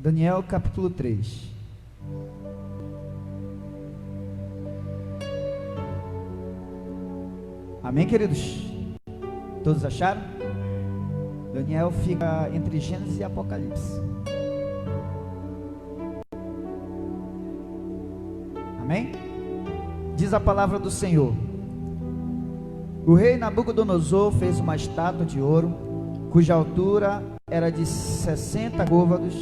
Daniel capítulo 3. Amém, queridos? Todos acharam? Daniel fica entre Gênesis e Apocalipse. Amém? Diz a palavra do Senhor: o rei Nabucodonosor fez uma estátua de ouro, cuja altura era de 60 côvados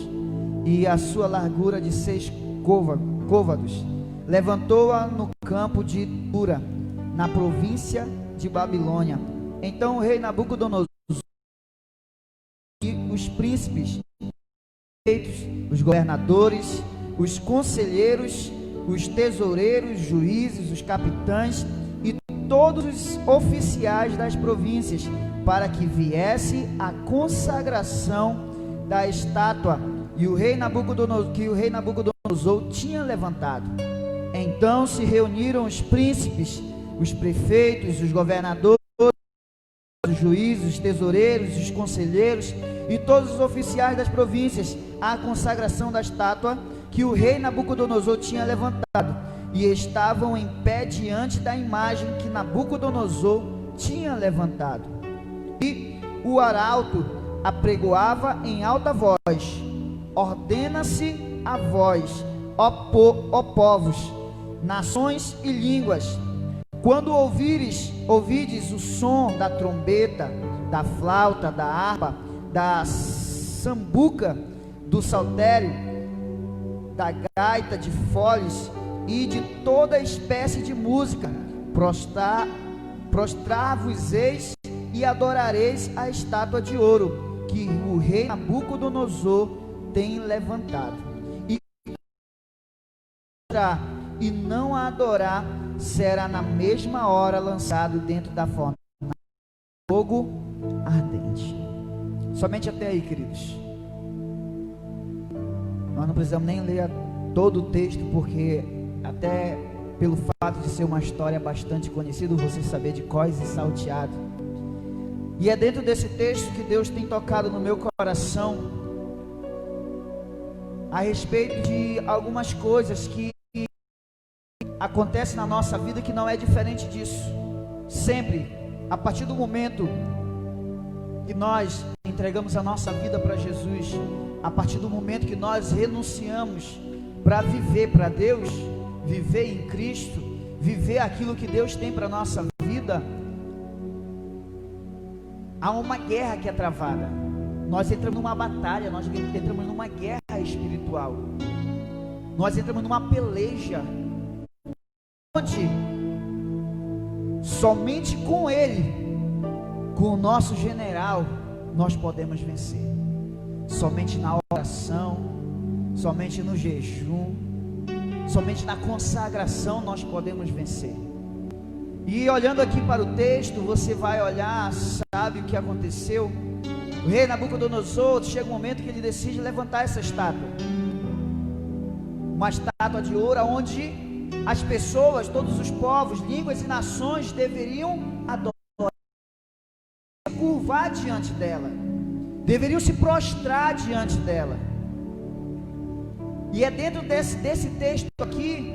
e a sua largura de 6 côvados. Levantou-a no campo de Ura, na província de Babilônia. Então o rei Nabucodonosor e os príncipes, os governadores, os conselheiros, os tesoureiros, juízes, os capitães e todos os oficiais das províncias, para que viesse a consagração da estátua que o rei Nabucodonosor tinha levantado. Então se reuniram os príncipes, os prefeitos, os governadores, os juízes, os tesoureiros, os conselheiros e todos os oficiais das províncias à consagração da estátua que o rei Nabucodonosor tinha levantado, e estavam em pé diante da imagem que Nabucodonosor tinha levantado. E o arauto apregoava em alta voz: ordena-se a vós, ó povos, nações e línguas, quando ouvides o som da trombeta, da flauta, da harpa, da sambuca, do saltério, da gaita de foles e de toda espécie de música, prostrar-vos-eis e adorareis a estátua de ouro que o rei Nabucodonosor tem levantado. E não a adorar, será na mesma hora lançado dentro da fornalha de fogo ardente. Somente até aí, queridos. Nós não precisamos nem ler todo o texto, porque até pelo fato de ser uma história bastante conhecida, você saber de cós e salteado. E é dentro desse texto que Deus tem tocado no meu coração a respeito de algumas coisas que acontecem na nossa vida que não é diferente disso. Sempre, a partir do momento que nós entregamos a nossa vida para Jesus, a partir do momento que nós renunciamos para viver para Deus, viver em Cristo, viver aquilo que Deus tem para a nossa vida, há uma guerra que é travada. Nós entramos numa batalha, nós entramos numa guerra espiritual, nós entramos numa peleja, onde somente com Ele, com o nosso general, nós podemos vencer. Somente na oração, somente no jejum, somente na consagração nós podemos vencer. E olhando aqui para o texto, você vai olhar, sabe o que aconteceu? O rei Nabucodonosor, chega um momento que ele decide levantar essa estátua, uma estátua de ouro, onde as pessoas, todos os povos, línguas e nações deveriam adorar, se curvar diante dela, deveriam se prostrar diante dela. E é dentro desse texto aqui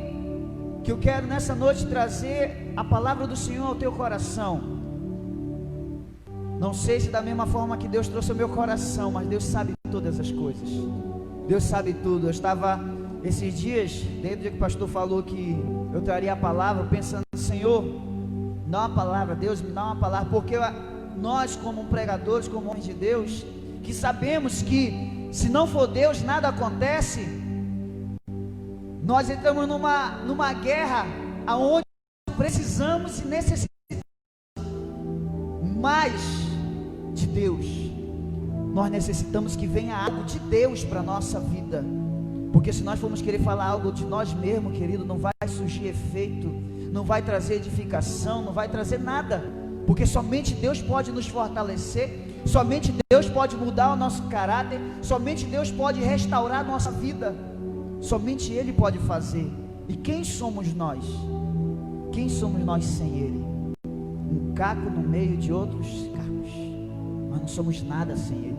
que eu quero nessa noite trazer a palavra do Senhor ao teu coração. Não sei se da mesma forma que Deus trouxe ao meu coração, mas Deus sabe todas as coisas. Deus sabe tudo. Eu estava esses dias, desde o dia que o pastor falou que eu traria a palavra, pensando: Senhor, dá uma palavra, Deus me dá uma palavra, porque nós como pregadores, como homens de Deus, que sabemos que se não for Deus nada acontece, nós entramos numa guerra aonde precisamos e necessitamos mais de Deus. Nós necessitamos que venha algo de Deus para a nossa vida, porque se nós formos querer falar algo de nós mesmos, querido, não vai surgir efeito, não vai trazer edificação, não vai trazer nada, porque somente Deus pode nos fortalecer, somente Deus pode mudar o nosso caráter, somente Deus pode restaurar a nossa vida, somente Ele pode fazer. E quem somos nós? Quem somos nós sem Ele? Um caco no meio de outros cacos. Nós não somos nada sem Ele.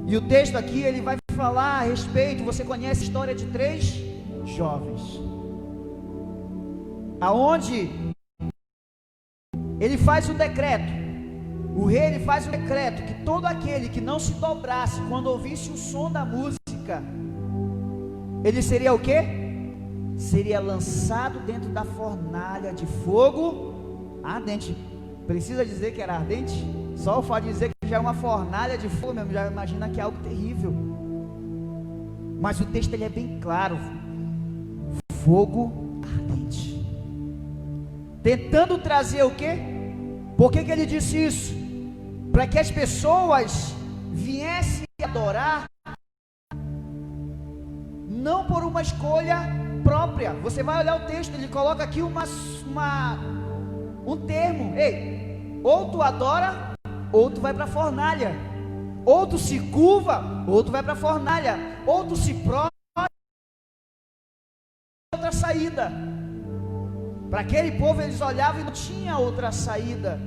E o texto aqui, ele vai falar a respeito, você conhece a história de 3 jovens, aonde ele faz um decreto, o rei ele faz um decreto, que todo aquele que não se dobrasse quando ouvisse o som da música, ele seria o quê? Seria lançado dentro da fornalha de fogo ardente. Precisa dizer que era ardente? Só o fato de dizer que já é uma fornalha de fogo mesmo, já imagina que é algo terrível. Mas o texto ele é bem claro, fogo ardente, tentando trazer o quê? Por que ele disse isso? Para que as pessoas viessem adorar, não por uma escolha própria. Você vai olhar o texto, ele coloca aqui um termo, ei, ou tu adora, ou tu vai para a fornalha, ou tu se curva, ou tu vai para a fornalha, ou tu se prostra, outra saída. Para aquele povo eles olhavam e não tinha outra saída,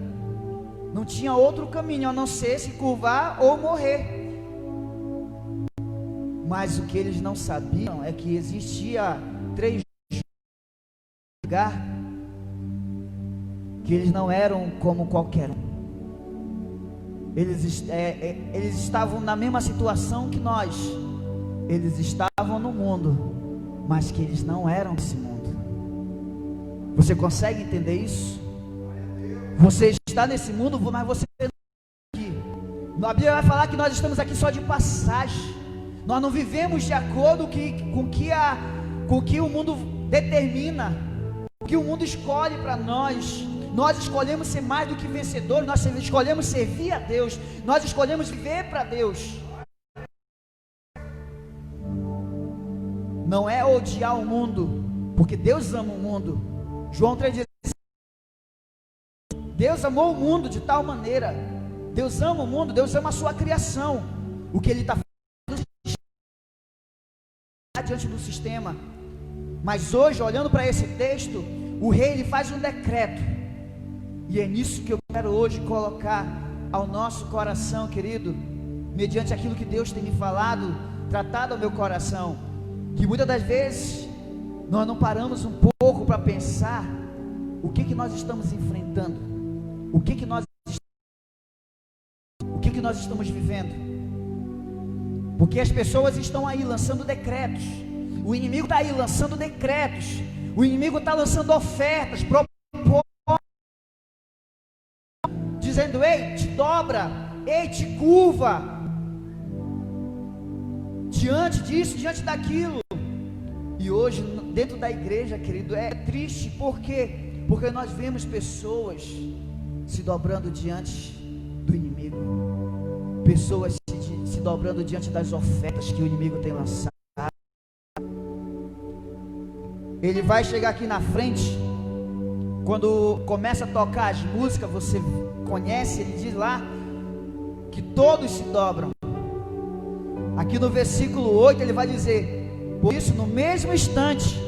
não tinha outro caminho a não ser se curvar ou morrer. Mas o que eles não sabiam é que existia 3 lugares que eles não eram como qualquer um. Eles estavam na mesma situação que nós. Eles estavam no mundo, mas que eles não eram desse mundo. Você consegue entender isso? Você está nesse mundo, mas você não está aqui. A Bíblia vai falar que nós estamos aqui só de passagem. Nós não vivemos de acordo com o que o mundo determina, o que o mundo escolhe para nós. Nós escolhemos ser mais do que vencedores, nós escolhemos servir a Deus, nós escolhemos viver para Deus. Não é odiar o mundo, porque Deus ama o mundo. João 3 diz: Deus amou o mundo de tal maneira. Deus ama o mundo, Deus ama a sua criação. O que Ele está fazendo diante do sistema. Mas hoje, olhando para esse texto, o rei ele faz um decreto. E é nisso que eu quero hoje colocar ao nosso coração, querido, mediante aquilo que Deus tem me falado, tratado ao meu coração, que muitas das vezes nós não paramos um pouco para pensar o que nós estamos enfrentando, o que nós estamos vivendo, porque as pessoas estão aí lançando decretos, o inimigo está aí lançando decretos, o inimigo está lançando ofertas, dizendo: ei, te dobra, ei, te curva, diante disso, diante daquilo. E hoje, dentro da igreja, querido, é triste, por quê? Porque nós vemos pessoas se dobrando diante do inimigo, pessoas se dobrando diante das ofertas que o inimigo tem lançado. Ele vai chegar aqui na frente, quando começa a tocar as músicas, você conhece, ele diz lá que todos se dobram. Aqui no versículo 8 ele vai dizer: por isso no mesmo instante,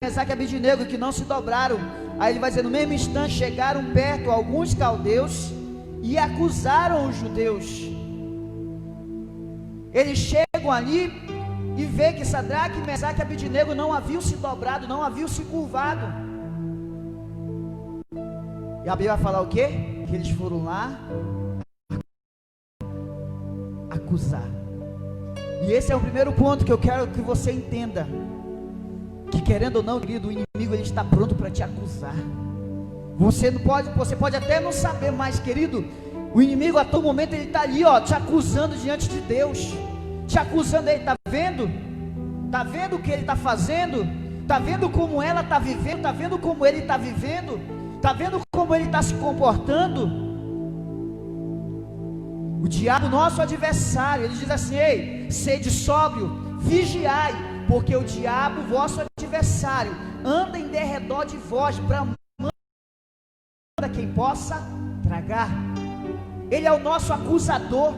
Mesaque e Abednego que não se dobraram, aí ele vai dizer: no mesmo instante chegaram perto alguns caldeus e acusaram os judeus. Eles chegam ali e vê que Sadraque, Mesaque e Abednego não haviam se dobrado, não haviam se curvado. E a Bíblia vai falar o quê? Que eles foram lá acusar. E esse é o primeiro ponto que eu quero que você entenda, que querendo ou não, querido, o inimigo ele está pronto para te acusar. Você pode até não saber, mas querido, o inimigo a todo momento ele está ali, ó, te acusando diante de Deus, te acusando. Ele está vendo? Está vendo o que ele está fazendo? Está vendo como ela está vivendo? Está vendo como ele está vivendo? Está vendo como ele está se comportando? O diabo, nosso adversário, ele diz assim: ei, sede sóbrio, vigiai, porque o diabo, vosso adversário, anda em derredor de vós, bramando quem possa tragar. Ele é o nosso acusador.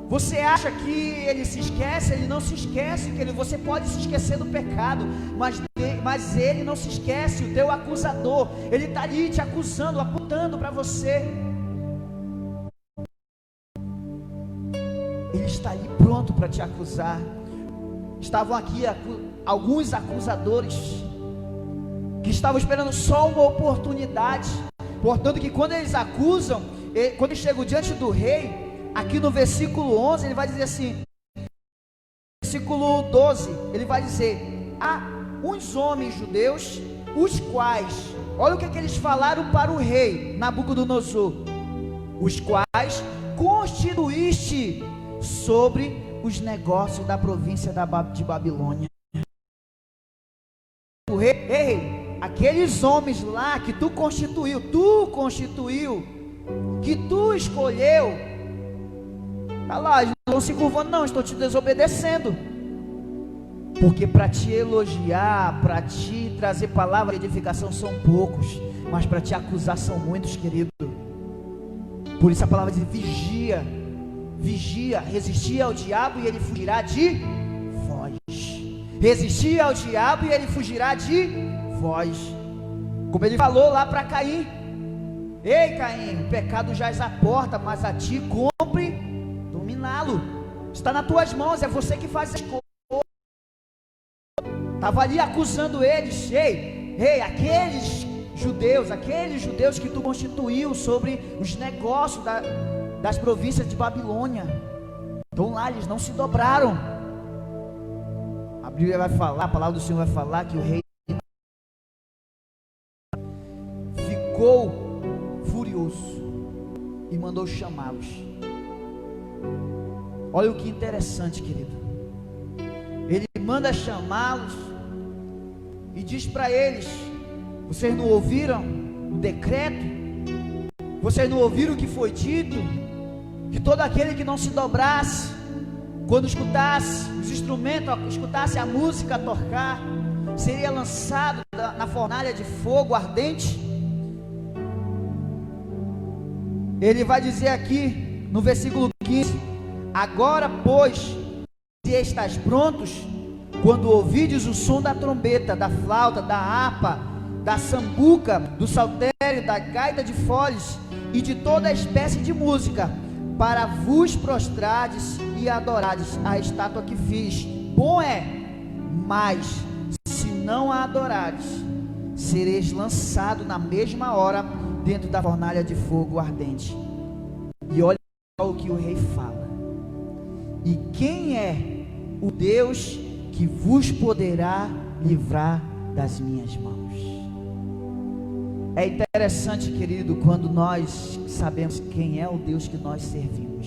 Você acha que ele se esquece? Ele não se esquece, querido. Você pode se esquecer do pecado, mas ele não se esquece. O teu acusador, ele está ali te acusando, apontando para você. ele está ali pronto para te acusar. Estavam aqui alguns acusadores que estavam esperando só uma oportunidade. Portanto, que quando eles acusam, quando eles chegam diante do rei, aqui no versículo 11, ele vai dizer assim, versículo 12, ele vai dizer: há uns homens judeus, os quais, olha o que eles falaram para o rei Nabucodonosor, os quais constituíste sobre os negócios da província de Babilônia. O rei, aqueles homens lá que tu constituiu, que tu escolheu, tá lá, eles não estão se curvando, não, estou te desobedecendo. Porque para te elogiar, para te trazer palavra de edificação são poucos, mas para te acusar são muitos, querido. Por isso a palavra diz: vigia, vigia, resistir ao diabo e ele fugirá de vós. Resistir ao diabo e ele fugirá de vós. Como ele falou lá para Caim: ei Caim, o pecado jaz à porta, mas a ti cumpre dominá-lo. Está nas tuas mãos, é você que faz as coisas. Estava ali acusando eles: ei, aqueles judeus que tu constituiu sobre os negócios das províncias de Babilônia, então lá eles não se dobraram. A Bíblia vai falar, a palavra do Senhor vai falar que o rei ficou furioso e mandou chamá-los. Olha o que interessante, querido. Ele manda chamá-los e diz para eles: vocês não ouviram o decreto? Vocês não ouviram o que foi dito? Que todo aquele que não se dobrasse, quando escutasse os instrumentos, escutasse a música tocar, seria lançado na fornalha de fogo ardente. Ele vai dizer aqui no versículo 15: agora, pois, se estáis prontos, quando ouvides o som da trombeta, da flauta, da harpa, da sambuca, do saltério, da gaita de foles e de toda espécie de música, para vos prostrardes e adorardes a estátua que fiz. Bom é, mas se não a adorares, sereis lançado na mesma hora dentro da fornalha de fogo ardente. E olha o que o rei fala: e quem é o Deus que vos poderá livrar das minhas mãos? É interessante, querido, quando nós sabemos quem é o Deus que nós servimos.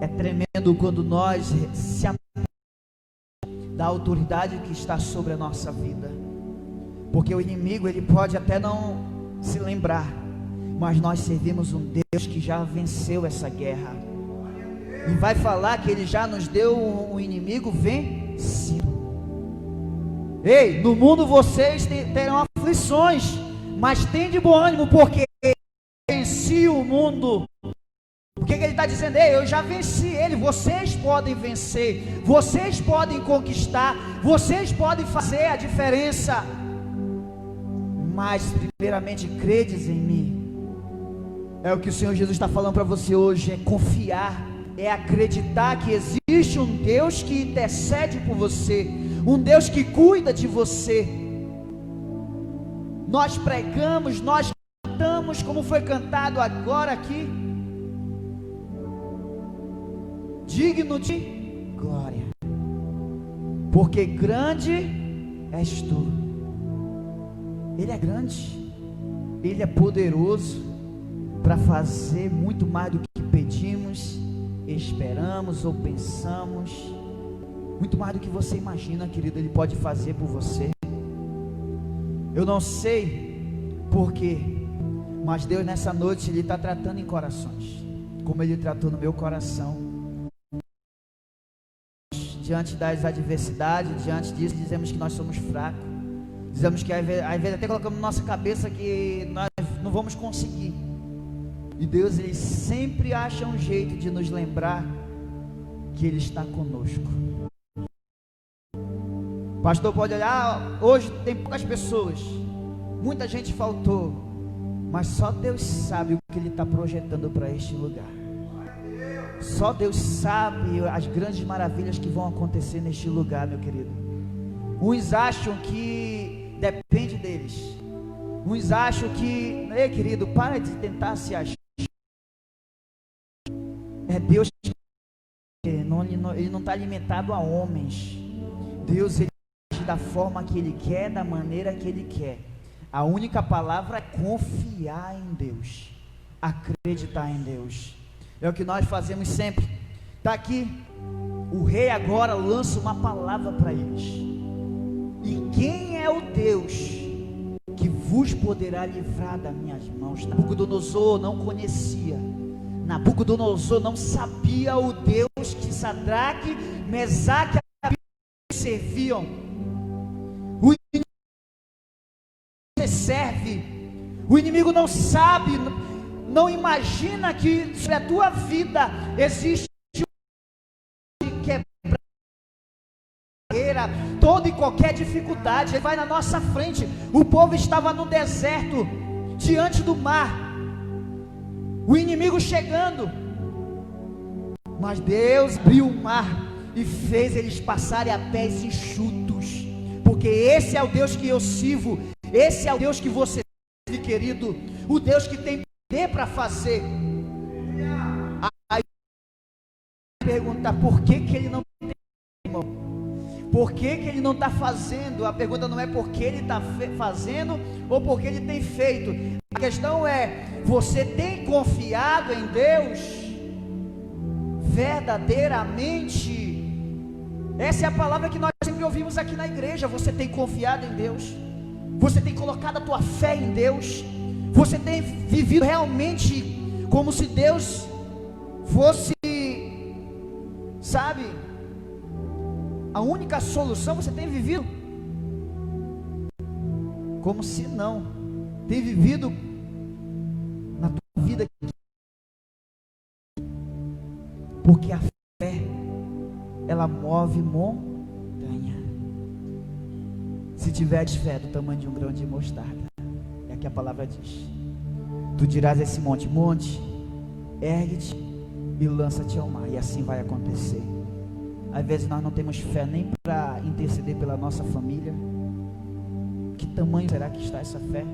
É tremendo quando nós se aproximamos da autoridade que está sobre a nossa vida. Porque o inimigo, ele pode até não se lembrar, mas nós servimos um Deus que já venceu essa guerra. E vai falar que ele já nos deu um inimigo vencido. Ei, no mundo vocês terão aflições, mas tem de bom ânimo, porque eu venci o mundo. O que ele está dizendo? Ei, eu já venci ele. Vocês podem vencer, vocês podem conquistar, vocês podem fazer a diferença. Mas primeiramente credes em mim. É o que o Senhor Jesus está falando para você hoje. É confiar, é acreditar que existe um Deus que intercede por você, um Deus que cuida de você. Nós pregamos, nós cantamos, como foi cantado agora aqui: digno de glória, porque grande és tu. Ele é grande, ele é poderoso para fazer muito mais do que pedimos, esperamos ou pensamos. Muito mais do que você imagina, querido, ele pode fazer por você. Eu não sei porquê, mas Deus nessa noite, ele está tratando em corações, como ele tratou no meu coração. Diante das adversidades, diante disso, dizemos que nós somos fracos, dizemos que às vezes até colocamos na nossa cabeça que nós não vamos conseguir. E Deus, ele sempre acha um jeito de nos lembrar que ele está conosco. Pastor pode olhar, hoje tem poucas pessoas, muita gente faltou, mas só Deus sabe o que ele está projetando para este lugar. Só Deus sabe as grandes maravilhas que vão acontecer neste lugar, meu querido. Uns acham que depende deles. Uns acham que, ei, querido, para de tentar se achar. É Deus que ele não está alimentado a homens. Deus, ele age da forma que ele quer, da maneira que ele quer. A única palavra é confiar em Deus, acreditar em Deus. É o que nós fazemos sempre. Está aqui, o rei agora lança uma palavra para eles. E quem é o Deus que vos poderá livrar das minhas mãos? Nabucodonosor não conhecia. Nabucodonosor não sabia o Deus que Sadraque, Mesaque e Abidinego serviam. O inimigo serve. O inimigo não sabe, não imagina que sobre a tua vida existe quebra toda e qualquer dificuldade. Ele vai na nossa frente. O povo estava no deserto, diante do mar, o inimigo chegando, mas Deus abriu o mar e fez eles passarem a pés enxutos, porque esse é o Deus que eu sirvo, esse é o Deus que você serve, querido, o Deus que tem poder para fazer. Aí pergunta, por que ele não tem, irmão? Por que ele não está fazendo? A pergunta não é por que ele está fazendo ou por que ele tem feito. A questão é, você tem confiado em Deus verdadeiramente? Essa é a palavra que nós sempre ouvimos aqui na igreja. Você tem confiado em Deus? Você tem colocado a tua fé em Deus? Você tem vivido realmente como se Deus fosse, sabe, a única solução? Você tem vivido como se não, tem vivido na tua vida, porque a fé, ela move montanha. Se tiveres fé do tamanho de um grão de mostarda, é que a palavra diz, tu dirás a esse monte, monte, ergue-te e lança-te ao mar, e assim vai acontecer. Às vezes nós não temos fé nem para interceder pela nossa família. Que tamanho será que está essa fé?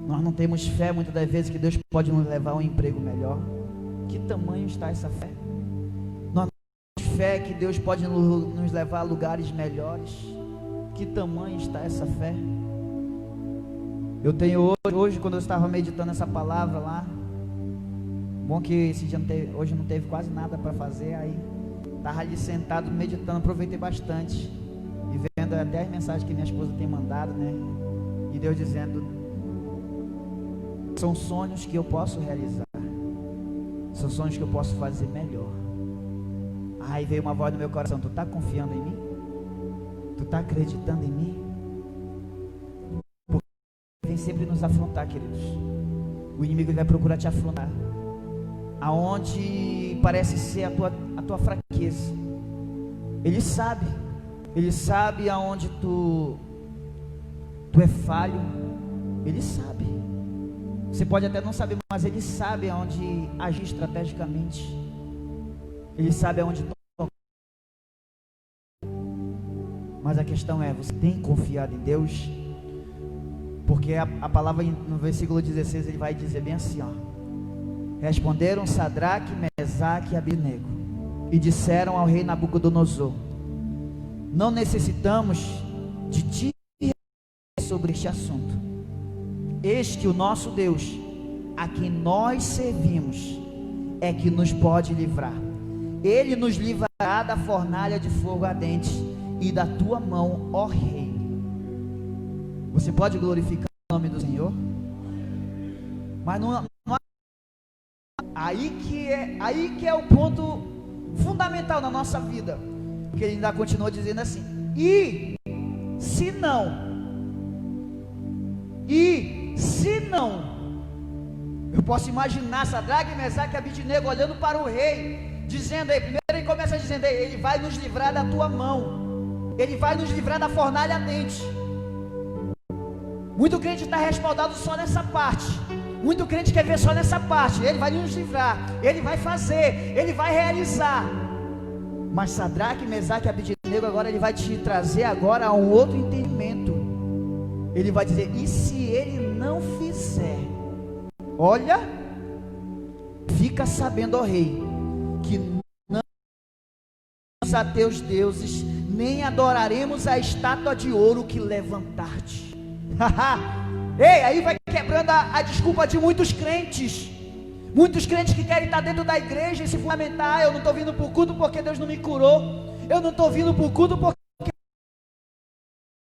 Nós não temos fé muitas das vezes que Deus pode nos levar a um emprego melhor. Que tamanho está essa fé? Nós não temos fé que Deus pode nos levar a lugares melhores. Que tamanho está essa fé? Eu tenho hoje quando eu estava meditando essa palavra lá, bom que esse dia hoje não teve quase nada para fazer, aí estava ali sentado meditando, aproveitei bastante e vendo até as mensagens que minha esposa tem mandado, né? E Deus dizendo, são sonhos que eu posso realizar, são sonhos que eu posso fazer melhor. Aí veio uma voz no meu coração, tu está confiando em mim? Tu está acreditando em mim? Porque vem sempre nos afrontar, queridos. O inimigo vai procurar te afrontar aonde parece ser a tua fraqueza. Ele sabe aonde tu é falho, ele sabe. Você pode até não saber, mas ele sabe aonde agir estrategicamente, ele sabe aonde tocar. Mas a questão é, você tem confiado em Deus? Porque a palavra no versículo 16 ele vai dizer bem assim, ó: responderam Sadraque, Mesaque e Abidinego e disseram ao rei Nabucodonosor: não necessitamos de ti sobre este assunto. Eis que o nosso Deus, a quem nós servimos, é que nos pode livrar. Ele nos livrará da fornalha de fogo ardente e da tua mão, ó rei. Você pode glorificar o nome do Senhor? Mas não aí que é o ponto fundamental na nossa vida, porque ele ainda continua dizendo assim: e se não, eu posso imaginar Sadraque, Mesaque e Abidinego olhando para o rei, dizendo aí, primeiro ele começa dizendo aí, ele vai nos livrar da tua mão, ele vai nos livrar da fornalha ardente. Muito crente está respaldado só nessa parte, Muito crente quer ver só nessa parte. Ele vai nos livrar, Ele vai fazer, Ele vai realizar. Mas Sadraque, Mesaque e Abednego, agora Ele vai te trazer agora a um outro entendimento. Ele vai dizer: e se Ele não fizer? Olha, fica sabendo, ó rei, que não a teus deuses, nem adoraremos a estátua de ouro que levantar-te. Ei, aí vai quebrando a desculpa de muitos crentes. Muitos crentes que querem estar dentro da igreja e se fundamentar: eu não estou vindo para o culto porque Deus não me curou. Eu não estou vindo para o culto porque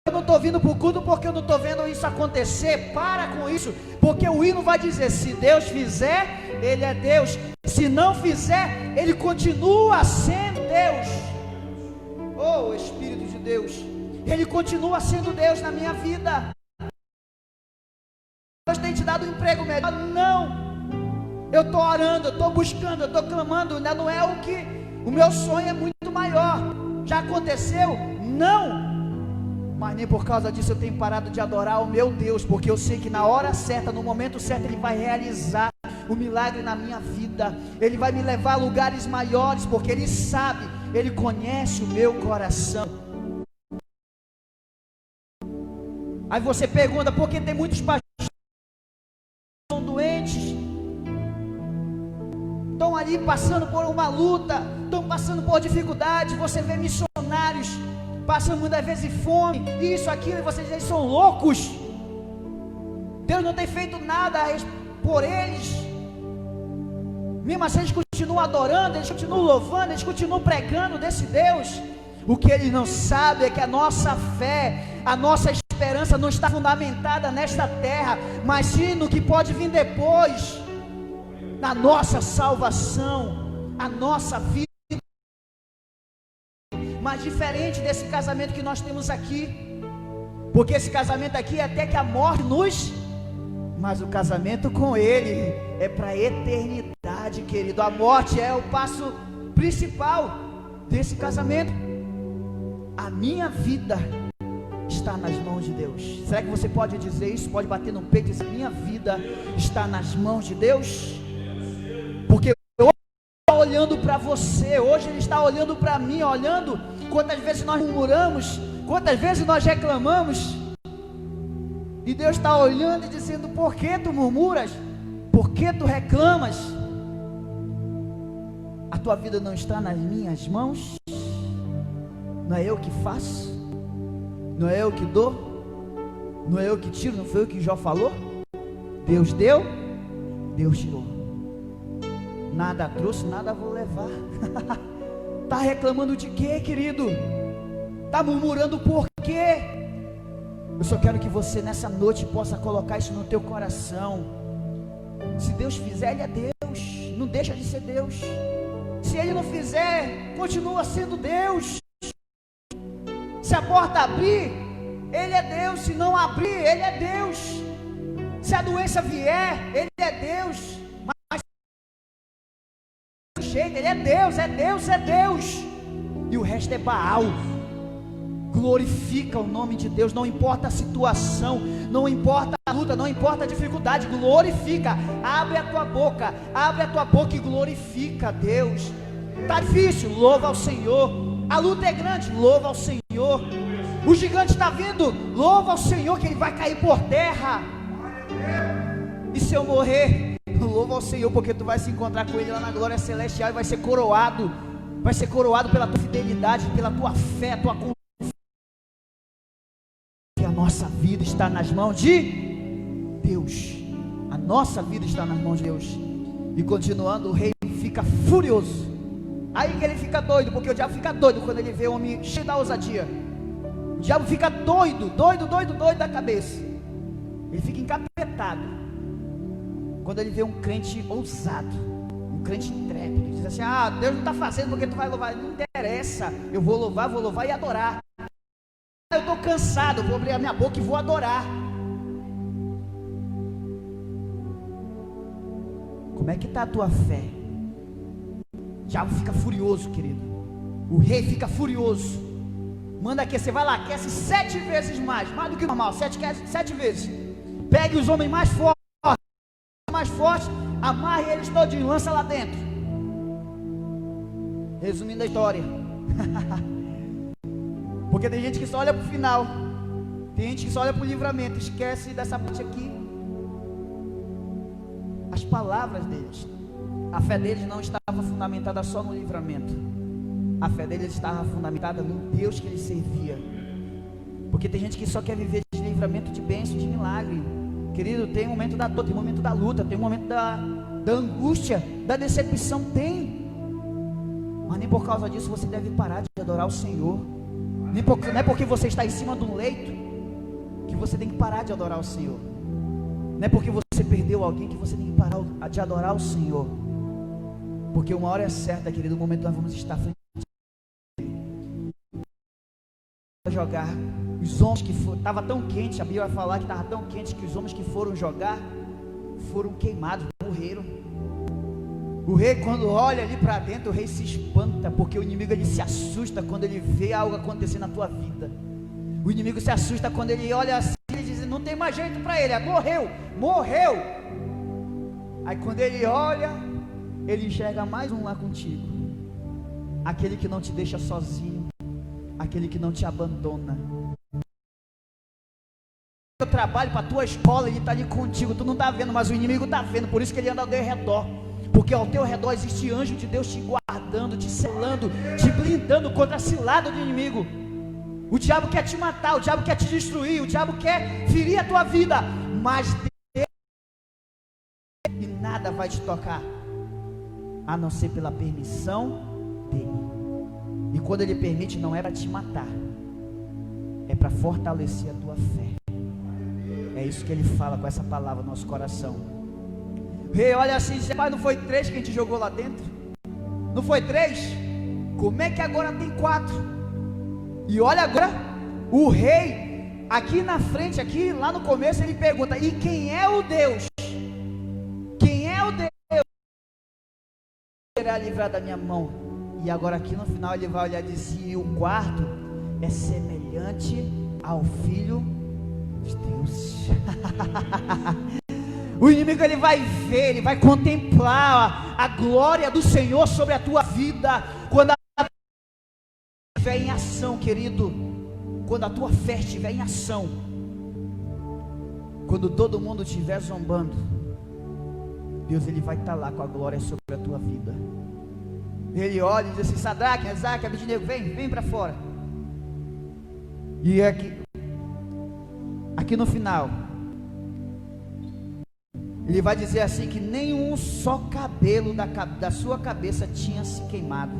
eu não estou vindo para o culto porque eu não estou vendo isso acontecer. Para com isso, porque o hino vai dizer: se Deus fizer, Ele é Deus. Se não fizer, Ele continua sendo Deus. Oh, Espírito de Deus, Ele continua sendo Deus na minha vida. Deus tem te dado um emprego melhor? Não. Eu estou orando, eu estou buscando, eu estou clamando. Ainda não é o que o meu sonho é muito maior. Já aconteceu? Não. Mas nem por causa disso eu tenho parado de adorar o meu Deus, porque eu sei que na hora certa, no momento certo, Ele vai realizar o milagre na minha vida. Ele vai me levar a lugares maiores, porque Ele sabe, Ele conhece o meu coração. Aí você pergunta: por que tem muitos pastores que são doentes? Estão ali passando por uma luta, estão passando por dificuldade. Você vê missionários passando muitas vezes fome, isso, aquilo, e vocês dizem: são loucos. Deus não tem feito nada por eles. Mesmo assim eles continuam adorando, eles continuam louvando, eles continuam pregando desse Deus. O que eles não sabem é que a nossa fé, a nossa esperança não está fundamentada nesta terra, mas sim no que pode vir depois, na nossa salvação, a nossa vida. Mas diferente desse casamento que nós temos aqui, porque esse casamento aqui é até que a morte nos... mas o casamento com Ele é para a eternidade, querido. A morte é o passo principal desse casamento. A minha vida está nas mãos de Deus. Será que você pode dizer isso? Pode bater no peito e dizer: minha vida está nas mãos de Deus? Porque hoje Ele está olhando para você, hoje Ele está olhando para mim, olhando quantas vezes nós murmuramos, quantas vezes nós reclamamos, e Deus está olhando e dizendo: por que tu murmuras? Por que tu reclamas? A tua vida não está nas minhas mãos? Não é eu que faço? Não é eu que dou? Não é eu que tiro? Não foi eu que Jó falou? Deus deu, Deus tirou. Nada trouxe, nada vou levar. Está reclamando de quê, querido? Está murmurando por quê? Eu só quero que você nessa noite possa colocar isso no teu coração. Se Deus fizer, Ele é Deus, não deixa de ser Deus. Se Ele não fizer, continua sendo Deus. Se a porta abrir, Ele é Deus. Se não abrir, Ele é Deus. Se a doença vier, Ele é Deus. Mas do jeito, Ele é Deus, é Deus, é Deus. E o resto é Baal. Glorifica o nome de Deus, não importa a situação, não importa a luta, não importa a dificuldade, glorifica, abre a tua boca e glorifica a Deus. Está difícil, louva ao Senhor. A luta é grande, louva ao Senhor. O gigante está vindo, louva ao Senhor, que ele vai cair por terra. E se eu morrer, louva ao Senhor, porque tu vai se encontrar com Ele lá na glória celestial e vai ser coroado pela tua fidelidade, pela tua fé, a tua confiança. Que a nossa vida está nas mãos de Deus. A nossa vida está nas mãos de Deus. E continuando, o rei fica furioso. Aí que ele fica doido, porque o diabo fica doido quando ele vê o homem cheio da ousadia. O diabo fica doido da cabeça. Ele fica encapetado quando ele vê um crente ousado, um crente intrépido. Ele diz assim: ah, Deus não está fazendo porque tu vai louvar. Não interessa, eu vou louvar e adorar. Eu estou cansado, eu vou abrir a minha boca e vou adorar. Como é que está a tua fé? O diabo fica furioso, querido. O rei fica furioso. Manda aquecer, vai lá, aquece 7 vezes mais do que normal, 7 vezes. Pegue os homens mais fortes, mais forte, amarre eles todinho, lança lá dentro. Resumindo a história. Porque tem gente que só olha para o final, tem gente que só olha para o livramento, esquece dessa parte aqui. As palavras deles, a fé deles não estava fundamentada só no livramento, a fé deles estava fundamentada no Deus que eles servia. Porque tem gente que só quer viver de livramento, de bênção, de milagre. Querido, tem um momento da dor, tem um momento da luta, tem um momento da angústia, da decepção, tem. Mas nem por causa disso você deve parar de adorar o Senhor. Não é porque você está em cima de um leito que você tem que parar de adorar o Senhor. Não é porque você perdeu alguém que você tem que parar de adorar o Senhor. Porque uma hora é certa, querido, o momento nós vamos estar frente a jogar. Os homens que estava tão quente, a Bíblia vai falar que estava tão quente que os homens que foram jogar foram queimados, morreram. O rei, quando olha ali para dentro, o rei se espanta, porque o inimigo ele se assusta quando ele vê algo acontecer na tua vida. O inimigo se assusta quando ele olha assim e diz: não tem mais jeito para ele, morreu. Aí quando ele olha, ele enxerga mais um lá contigo, aquele que não te deixa sozinho, aquele que não te abandona. Eu trabalho para a tua escola, ele está ali contigo, tu não está vendo, mas o inimigo está vendo, por isso que ele anda ao teu redor. Porque ao teu redor existe anjo de Deus te guardando, te selando, te blindando contra a cilada do inimigo. O diabo quer te matar, o diabo quer te destruir, o diabo quer ferir a tua vida, mas Deus, e nada vai te tocar, a não ser pela permissão dele. E quando ele permite, não é para te matar, é para fortalecer a tua fé. É isso que ele fala com essa palavra no nosso coração. O rei olha assim e diz: pai, não foi 3 que a gente jogou lá dentro? Não foi 3? Como é que agora tem 4? E olha agora, o rei, aqui na frente, aqui, lá no começo, ele pergunta: e quem é o Deus? Quem é o Deus que irá livrar da minha mão? E agora aqui no final ele vai olhar e dizer: e o quarto é semelhante ao Filho de Deus. O inimigo ele vai ver, ele vai contemplar a glória do Senhor sobre a tua vida, quando a fé em ação, querido, quando a tua fé estiver em ação, quando todo mundo estiver zombando, Deus ele vai estar lá com a glória sobre a tua vida. Ele olha e diz assim: Sadraque, Mesaque, Abednego, vem para fora. E aqui no final ele vai dizer assim, que nenhum só cabelo da sua cabeça tinha se queimado,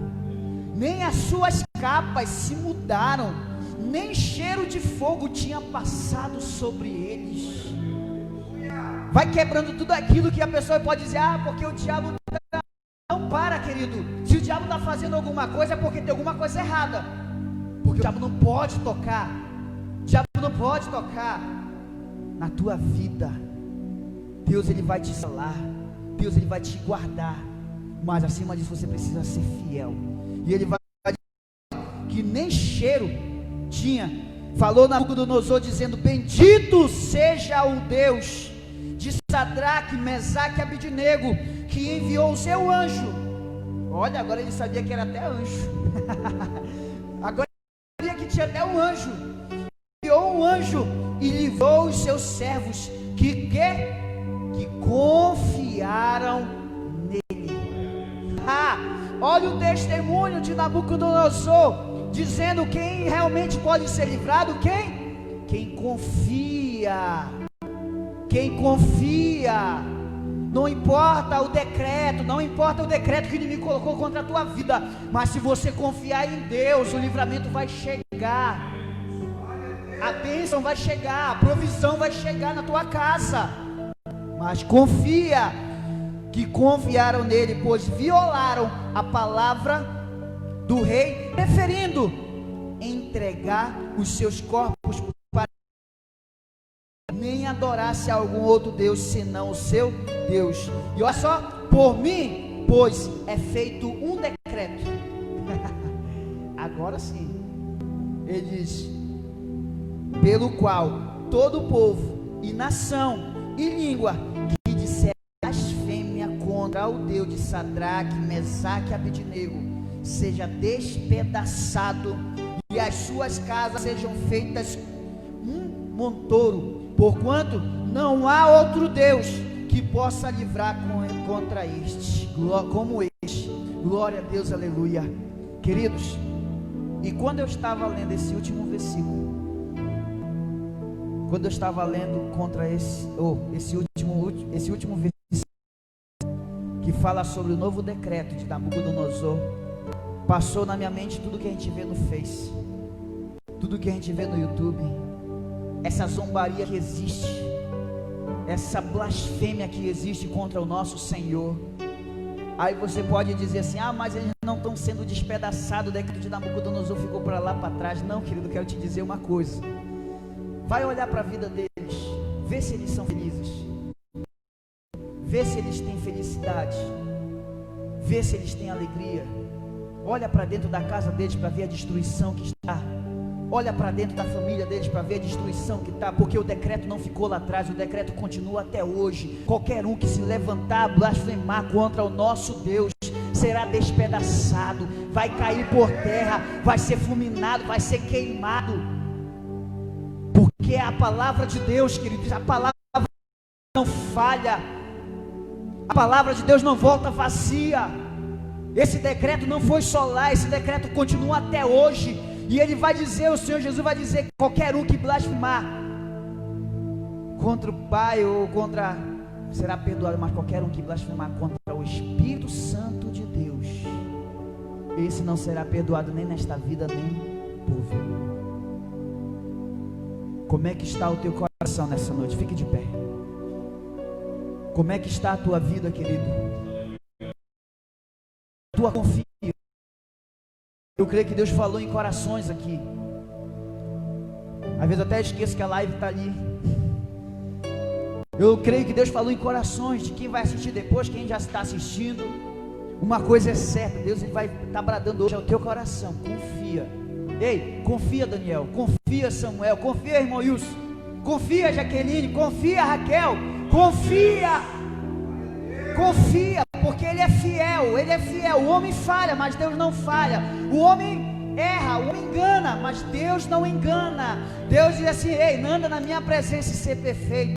nem as suas capas se mudaram, nem cheiro de fogo tinha passado sobre eles. Vai quebrando tudo aquilo que a pessoa pode dizer: porque o diabo não para, querido. Se o diabo está fazendo alguma coisa, é porque tem alguma coisa errada. Porque o diabo não pode tocar, o diabo não pode tocar na tua vida. Deus ele vai te selar, Deus ele vai te guardar, mas acima disso você precisa ser fiel. E ele vai dizer que nem cheiro tinha. Falou Nabucodonosor dizendo: bendito seja o Deus de Sadraque, Mesaque e Abednego, que enviou o seu anjo. Olha, agora ele sabia que era até anjo. Agora ele sabia que tinha até um anjo. Enviou um anjo e livrou os seus servos que confiaram nele. Olha o testemunho de Nabucodonosor, dizendo quem realmente pode ser livrado. Quem confia. Quem confia. Não importa o decreto, não importa o decreto que o inimigo colocou contra a tua vida, mas se você confiar em Deus, o livramento vai chegar, a bênção vai chegar, a provisão vai chegar na tua casa. Mas confia, que confiaram nele, pois violaram a palavra do rei, preferindo entregar os seus corpos para nem adorasse a algum outro Deus senão o seu Deus. E olha só, por mim, pois é feito um decreto. Agora sim, ele diz: pelo qual todo povo e nação e língua que disser as o Deus de Sadraque, Mesaque e Abednego seja despedaçado e as suas casas sejam feitas um montouro, porquanto não há outro Deus que possa livrar contra este, como este. Glória a Deus, aleluia. Queridos, e quando eu estava lendo esse último versículo, quando eu estava lendo contra esse último versículo que fala sobre o novo decreto de Nabucodonosor, passou na minha mente tudo que a gente vê no Face, tudo que a gente vê no YouTube, essa zombaria que existe, essa blasfêmia que existe contra o nosso Senhor. Aí você pode dizer assim: ah, mas eles não estão sendo despedaçados, o decreto de Nabucodonosor ficou para lá para trás. Não, querido, quero te dizer uma coisa. Vai olhar para a vida deles, vê se eles são felizes, vê se eles têm felicidade, vê se eles têm alegria. Olha para dentro da casa deles para ver a destruição que está. Olha para dentro da família deles para ver a destruição que está, porque o decreto não ficou lá atrás, o decreto continua até hoje. Qualquer um que se levantar, blasfemar contra o nosso Deus, será despedaçado, vai cair por terra, vai ser fulminado, vai ser queimado, porque é a palavra de Deus, queridos. A palavra não falha, a palavra de Deus não volta vazia. Esse decreto não foi só lá, esse decreto continua até hoje. E ele vai dizer, o Senhor Jesus vai dizer: qualquer um que blasfemar contra o Pai ou contra, será perdoado, mas qualquer um que blasfemar contra o Espírito Santo de Deus, esse não será perdoado nem nesta vida, nem por vir. Como é que está o teu coração nessa noite? Fique de pé. Como é que está a tua vida, querido? Tua confiança. Eu creio que Deus falou em corações aqui. Às vezes eu até esqueço que a live está ali. Eu creio que Deus falou em corações de quem vai assistir depois, quem já está assistindo. Uma coisa é certa, Deus ele vai estar bradando hoje ao teu coração: confia. Ei, confia, Daniel, confia, Samuel, confia, irmão Wilson, confia, Jaqueline, confia, Raquel, confia, porque Ele é fiel. O homem falha, mas Deus não falha. O homem erra, o homem engana, mas Deus não engana. Deus diz assim: ei, anda na minha presença e ser perfeito.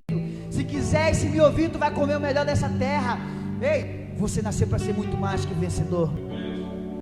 Se quiser e se me ouvir, tu vai comer o melhor dessa terra. Ei, você nasceu para ser muito mais que vencedor.